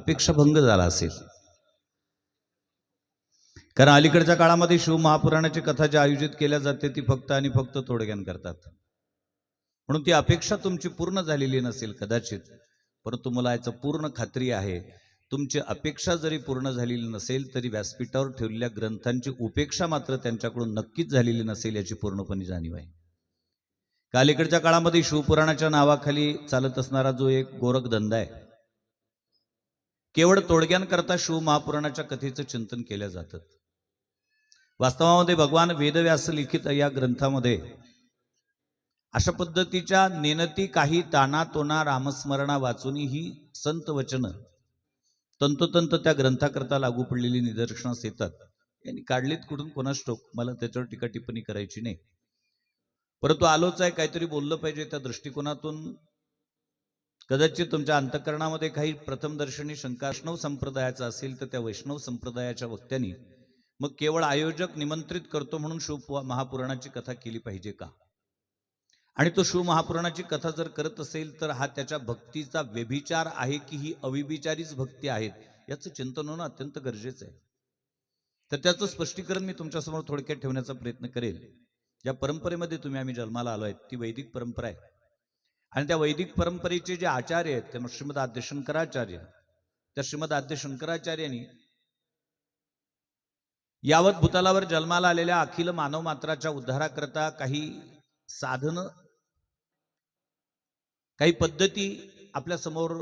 अपेक्षाभंग झाला असेल. कारण अलीकडच्या काळामध्ये शिवमहापुराणाची कथा जी आयोजित केल्या जाते ती फक्त आणि फक्त तोडग्यान करतात, म्हणून ती अपेक्षा तुमची पूर्ण झालेली नसेल कदाचित. परंतु मला याचं पूर्ण खात्री आहे, तुमची अपेक्षा जरी पूर्ण झालेली नसेल तरी व्यासपीठावर ठेवलेल्या ग्रंथांची उपेक्षा मात्र त्यांच्याकडून नक्कीच झालेली नसेल याची पूर्णपणे जाणीव आहे. अलीकडच्या काळामध्ये शिवपुराणाच्या नावाखाली चालत असणारा जो एक गोरखधंदा आहे, केवळ तोडग्यांकरता शिवमहापुराणाच्या कथेचं चिंतन केलं जातं. वास्तवामध्ये भगवान वेदव्यास लिखित या ग्रंथामध्ये अशा पद्धतीच्या नेनती काही ताना तोना रामस्मरणा वाचूनही ही संत वचन तंतोतंत त्या ग्रंथाकरता लागू पडलेली निदर्शनास येतात. यांनी काढलीत कुठून कोणास ठाऊक, मला त्याच्यावर टीका टिप्पणी करायची नाही. परंतु आलोच आहे, काहीतरी बोललं पाहिजे त्या दृष्टिकोनातून. कदाचित तुमच्या अंतःकरणामध्ये काही प्रथमदर्शनी शंका वैष्णव संप्रदायाचा असेल तर त्या वैष्णव संप्रदायाच्या वक्त्यांनी मग केवळ आयोजक निमंत्रित करतो म्हणून शिव महापुराणाची कथा केली पाहिजे का? आणि तो शिव महापुराणाची कथा जर करत असेल तर हा त्याच्या भक्तीचा व्यभिचार आहे की ही अविभिचारीच भक्ती आहेत, याचं चिंतन होणं अत्यंत गरजेचं आहे. तर त्याचं स्पष्टीकरण मी तुमच्यासमोर थोडक्यात ठेवण्याचा प्रयत्न करेल. ज्या परंपरेमध्ये आम्ही जन्माला आलो आहे ती वैदिक परंपरा आहे. आणि त्या वैदिक परंपरेचे जे आचार्य आहेत ते श्रीमद आद्य शंकराचार्य, त्या श्रीमद आद्य शंकराचार्यांनी यावत भूतलावर जन्माला आलेल्या अखिल मानव मात्राच्या उद्धाराकरता काही साधनं, काही पद्धती आपल्या समोर